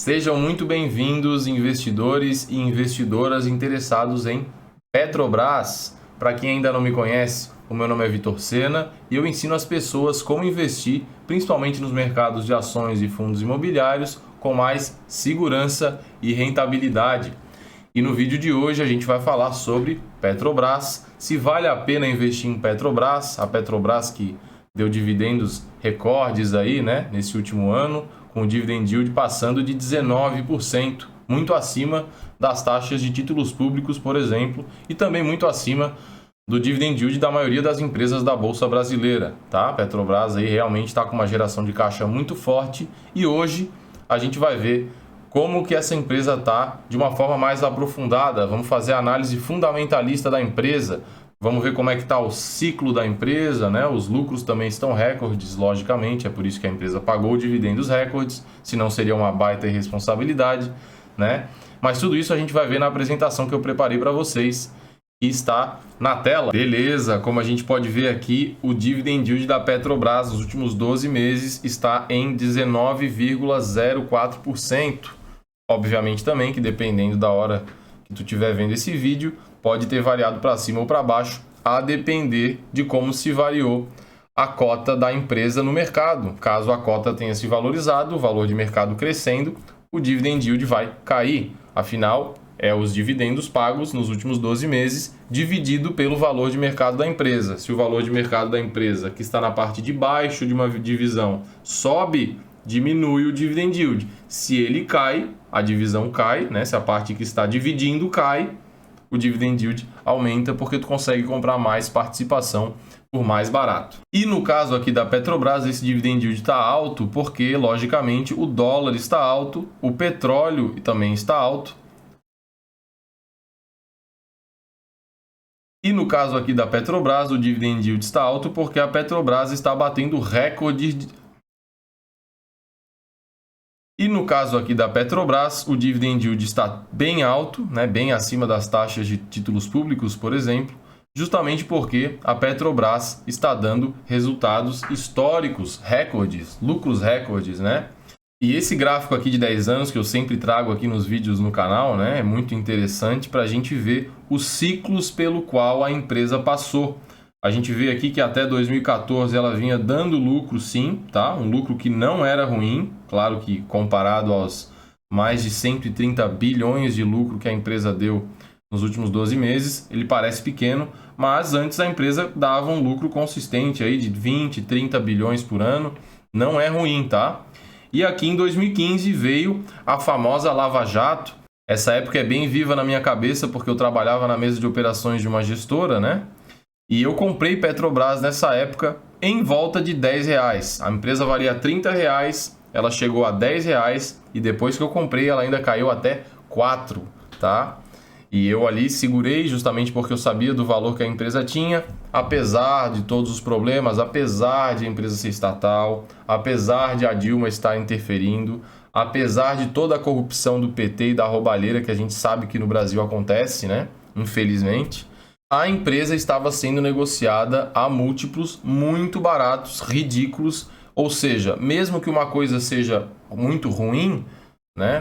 Sejam muito bem-vindos, investidores e investidoras interessados em Petrobras. Para quem ainda não me conhece, o meu nome é Vitor Sena e eu ensino as pessoas como investir, principalmente nos mercados de ações e fundos imobiliários, com mais segurança e rentabilidade. E no vídeo de hoje a gente vai falar sobre Petrobras, se vale a pena investir em Petrobras, a Petrobras que deu dividendos recordes aí, nesse último ano, com o dividend yield passando de 19%, muito acima das taxas de títulos públicos, por exemplo, e também muito acima do dividend yield da maioria das empresas da Bolsa Brasileira, tá? A Petrobras aí realmente está com uma geração de caixa muito forte e hoje a gente vai ver como que essa empresa está de uma forma mais aprofundada. Vamos fazer a análise fundamentalista da empresa. Vamos ver como é que está o ciclo da empresa, Os lucros também estão recordes, logicamente, é por isso que a empresa pagou dividendos recordes, senão seria uma baita irresponsabilidade, Mas tudo isso a gente vai ver na apresentação que eu preparei para vocês e está na tela. Beleza, como a gente pode ver aqui, o dividend yield da Petrobras nos últimos 12 meses está em 19,04%. Obviamente também que dependendo da hora que tu estiver vendo esse vídeo, pode ter variado para cima ou para baixo, a depender de como se variou a cota da empresa no mercado. Caso a cota tenha se valorizado, o valor de mercado crescendo, o dividend yield vai cair. Afinal, é os dividendos pagos nos últimos 12 meses dividido pelo valor de mercado da empresa. Se o valor de mercado da empresa, que está na parte de baixo de uma divisão, sobe, diminui o dividend yield. Se ele cai, a divisão cai, Se a parte que está dividindo cai, o dividend yield aumenta porque tu consegue comprar mais participação por mais barato. E no caso aqui da Petrobras, esse dividend yield está alto porque, logicamente, o dólar está alto, o petróleo também está alto. E no caso aqui da Petrobras, o dividend yield está alto porque a Petrobras está batendo recordes. E no caso aqui da Petrobras, o dividend yield está bem alto, bem acima das taxas de títulos públicos, por exemplo, justamente porque a Petrobras está dando resultados históricos, recordes, lucros recordes, E esse gráfico aqui de 10 anos que eu sempre trago aqui nos vídeos no canal, é muito interessante para a gente ver os ciclos pelo qual a empresa passou. A gente vê aqui que até 2014 ela vinha dando lucro sim, tá? Um lucro que não era ruim, claro que comparado aos mais de 130 bilhões de lucro que a empresa deu nos últimos 12 meses, ele parece pequeno, mas antes a empresa dava um lucro consistente aí de 20, 30 bilhões por ano, não é ruim, tá? E aqui em 2015 veio a famosa Lava Jato. Essa época é bem viva na minha cabeça porque eu trabalhava na mesa de operações de uma gestora, E eu comprei Petrobras nessa época em volta de R$10. A empresa valia R$30, ela chegou a R$10 e depois que eu comprei ela ainda caiu até 4, tá? E eu ali segurei justamente porque eu sabia do valor que a empresa tinha, apesar de todos os problemas, apesar de a empresa ser estatal, apesar de a Dilma estar interferindo, apesar de toda a corrupção do PT e da roubalheira que a gente sabe que no Brasil acontece, Infelizmente. A empresa estava sendo negociada a múltiplos muito baratos, ridículos, ou seja, mesmo que uma coisa seja muito ruim,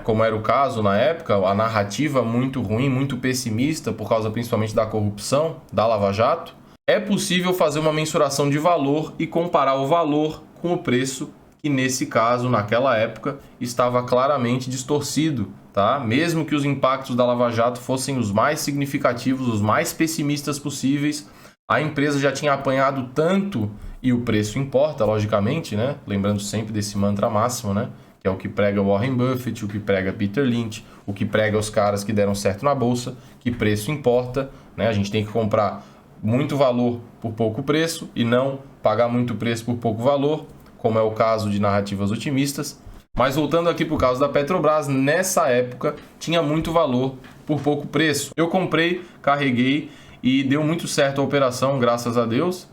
como era o caso na época, a narrativa muito ruim, muito pessimista, por causa principalmente da corrupção, da Lava Jato, é possível fazer uma mensuração de valor e comparar o valor com o preço que nesse caso, naquela época, estava claramente distorcido, tá? Mesmo que os impactos da Lava Jato fossem os mais significativos, os mais pessimistas possíveis, a empresa já tinha apanhado tanto e o preço importa, logicamente, Lembrando sempre desse mantra máximo, Que é o que prega Warren Buffett, o que prega Peter Lynch, o que prega os caras que deram certo na bolsa, que preço importa, A gente tem que comprar muito valor por pouco preço e não pagar muito preço por pouco valor, como é o caso de narrativas otimistas. Mas voltando aqui para o caso da Petrobras, nessa época tinha muito valor por pouco preço. Eu comprei, carreguei e deu muito certo a operação, graças a Deus,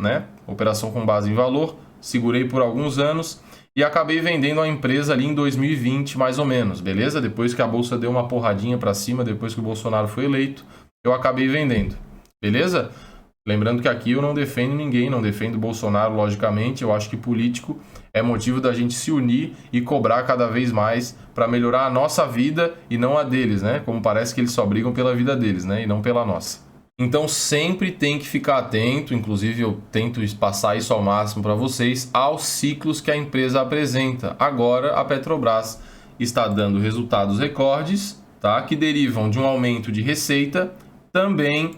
Operação com base em valor, segurei por alguns anos e acabei vendendo a empresa ali em 2020, mais ou menos, beleza? Depois que a bolsa deu uma porradinha para cima, depois que o Bolsonaro foi eleito, eu acabei vendendo, beleza? Lembrando que aqui eu não defendo ninguém, não defendo Bolsonaro, logicamente. Eu acho que político é motivo da gente se unir e cobrar cada vez mais para melhorar a nossa vida e não a deles, né? Como parece que eles só brigam pela vida deles, né? E não pela nossa. Então sempre tem que ficar atento, inclusive eu tento passar isso ao máximo para vocês, aos ciclos que a empresa apresenta. Agora a Petrobras está dando resultados recordes, tá? Que derivam de um aumento de receita, também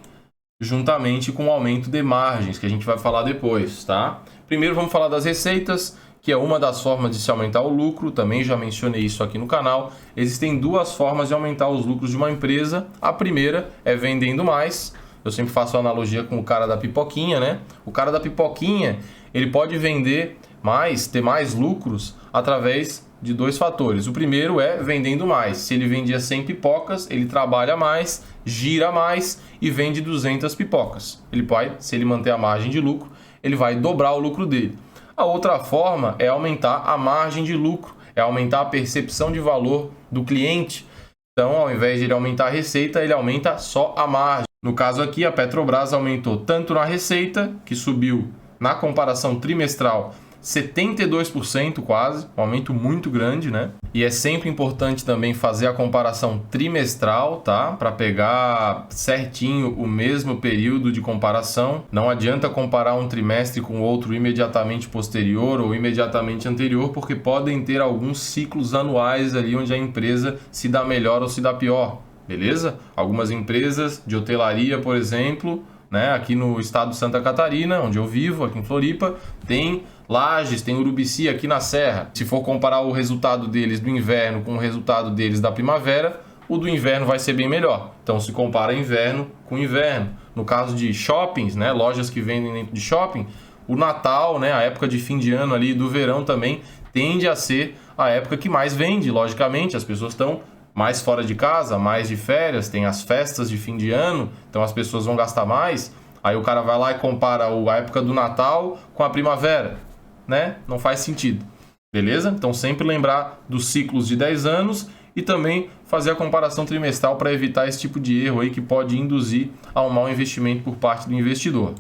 juntamente com o aumento de margens, que a gente vai falar depois, tá? Primeiro vamos falar das receitas, que é uma das formas de se aumentar o lucro, também já mencionei isso aqui no canal. Existem duas formas de aumentar os lucros de uma empresa. A primeira é vendendo mais. Eu sempre faço a analogia com o cara da pipoquinha, né? O cara da pipoquinha, ele pode vender mais, ter mais lucros através de dois fatores. O primeiro é vendendo mais. Se ele vendia 100 pipocas, ele trabalha mais, gira mais e vende 200 pipocas. Ele vai, se ele manter a margem de lucro, ele vai dobrar o lucro dele. A outra forma é aumentar a margem de lucro, é aumentar a percepção de valor do cliente. Então, ao invés de ele aumentar a receita, ele aumenta só a margem. No caso aqui, a Petrobras aumentou tanto na receita, que subiu na comparação trimestral 72% quase, um aumento muito grande, né? E é sempre importante também fazer a comparação trimestral, tá? Para pegar certinho o mesmo período de comparação. Não adianta comparar um trimestre com outro imediatamente posterior ou imediatamente anterior, porque podem ter alguns ciclos anuais ali onde a empresa se dá melhor ou se dá pior, beleza? Algumas empresas de hotelaria, por exemplo, né? Aqui no estado de Santa Catarina, onde eu vivo, aqui em Floripa, tem Lages, tem Urubici aqui na Serra. Se for comparar o resultado deles do inverno com o resultado deles da primavera, o do inverno vai ser bem melhor. Então se compara inverno com inverno. No caso de shoppings, né, lojas que vendem dentro de shopping, o Natal, né, a época de fim de ano ali do verão também tende a ser a época que mais vende, logicamente. As pessoas estão mais fora de casa, mais de férias, tem as festas de fim de ano, então as pessoas vão gastar mais. Aí o cara vai lá e compara a época do Natal com a primavera, né? Não faz sentido, beleza? Então sempre lembrar dos ciclos de 10 anos e também fazer a comparação trimestral para evitar esse tipo de erro aí que pode induzir a um mau investimento por parte do investidor,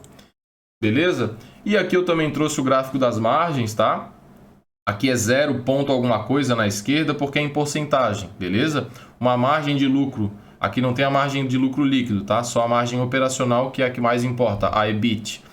beleza? E aqui eu também trouxe o gráfico das margens, tá? Aqui é 0 ponto alguma coisa na esquerda porque é em porcentagem, beleza? Uma margem de lucro, aqui não tem a margem de lucro líquido, tá? Só a margem operacional que é a que mais importa, a EBIT.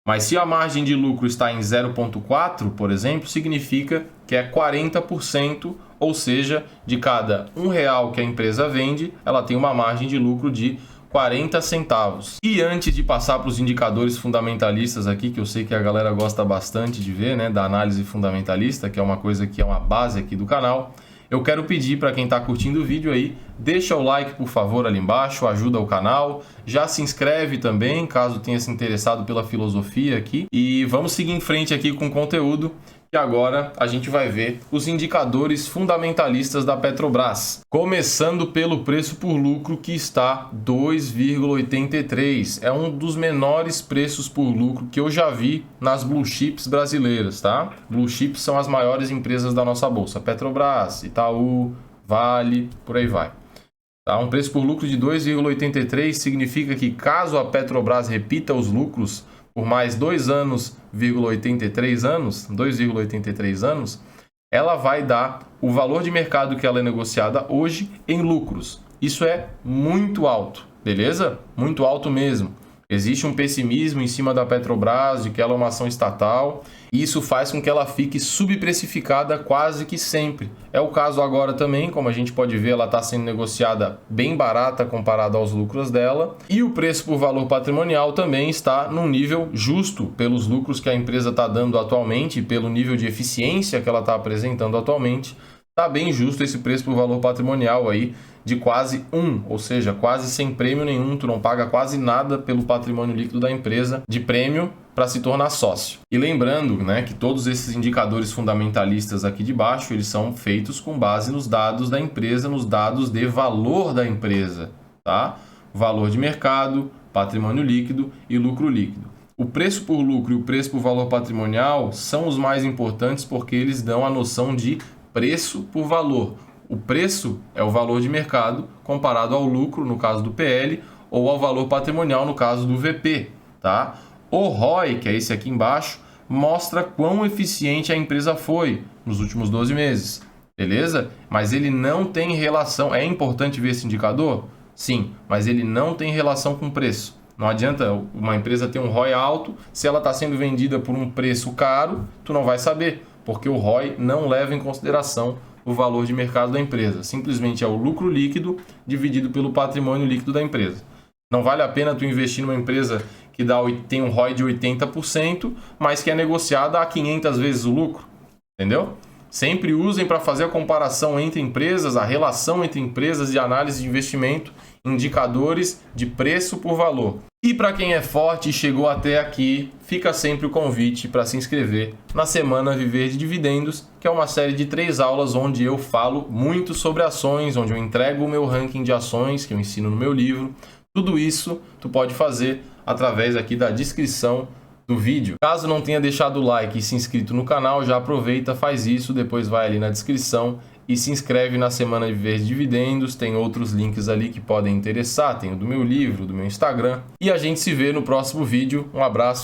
Mas se a margem de lucro está em 0,4, por exemplo, significa que é 40%, ou seja, de cada R$1 que a empresa vende, ela tem uma margem de lucro de 40 centavos. E antes de passar para os indicadores fundamentalistas aqui, que eu sei que a galera gosta bastante de ver, né, da análise fundamentalista, que é uma coisa que é uma base aqui do canal, eu quero pedir para quem está curtindo o vídeo aí, deixa o like por favor ali embaixo, ajuda o canal, já se inscreve também, caso tenha se interessado pela filosofia aqui, e vamos seguir em frente aqui com o conteúdo, que agora a gente vai ver os indicadores fundamentalistas da Petrobras. Começando pelo preço por lucro, que está 2,83. É um dos menores preços por lucro que eu já vi nas blue chips brasileiras, tá? Blue chips são as maiores empresas da nossa bolsa. Petrobras, Itaú, Vale, por aí vai. Tá? Um preço por lucro de 2,83 significa que caso a Petrobras repita os lucros por mais 2,83 anos, ela vai dar o valor de mercado que ela é negociada hoje em lucros. Isso é muito alto, beleza? Muito alto mesmo. Existe um pessimismo em cima da Petrobras, de que ela é uma ação estatal, e isso faz com que ela fique subprecificada quase que sempre. É o caso agora também, como a gente pode ver, ela está sendo negociada bem barata comparada aos lucros dela, e o preço por valor patrimonial também está num nível justo pelos lucros que a empresa está dando atualmente, e pelo nível de eficiência que ela está apresentando atualmente. Está bem justo esse preço por valor patrimonial aí de quase 1, ou seja, quase sem prêmio nenhum, tu não paga quase nada pelo patrimônio líquido da empresa de prêmio para se tornar sócio. E lembrando, né, que todos esses indicadores fundamentalistas aqui de baixo, eles são feitos com base nos dados da empresa, nos dados de valor da empresa, tá? Valor de mercado, patrimônio líquido e lucro líquido. O preço por lucro e o preço por valor patrimonial são os mais importantes porque eles dão a noção de preço por valor. O preço é o valor de mercado comparado ao lucro, no caso do PL, ou ao valor patrimonial, no caso do VP. tá? O ROI, que é esse aqui embaixo, mostra quão eficiente a empresa foi nos últimos 12 meses, beleza? Mas ele não tem relação... É importante ver esse indicador? Sim, mas ele não tem relação com preço. Não adianta uma empresa ter um ROI alto, se ela está sendo vendida por um preço caro, tu não vai saber, porque o ROI não leva em consideração o valor de mercado da empresa. Simplesmente é o lucro líquido dividido pelo patrimônio líquido da empresa. Não vale a pena tu investir numa empresa que tem um ROI de 80%, mas que é negociada a 500 vezes o lucro, entendeu? Sempre usem para fazer a comparação entre empresas, a relação entre empresas de análise de investimento, indicadores de preço por valor. E para quem é forte e chegou até aqui, fica sempre o convite para se inscrever na Semana Viver de Dividendos, que é uma série de 3 aulas onde eu falo muito sobre ações, onde eu entrego o meu ranking de ações que eu ensino no meu livro. Tudo isso tu pode fazer através aqui da descrição do vídeo. Caso não tenha deixado o like e se inscrito no canal, já aproveita, faz isso, depois vai ali na descrição e se inscreve na Semana de Viver de Dividendos. Tem outros links ali que podem interessar, tem o do meu livro, do meu Instagram. E a gente se vê no próximo vídeo. Um abraço.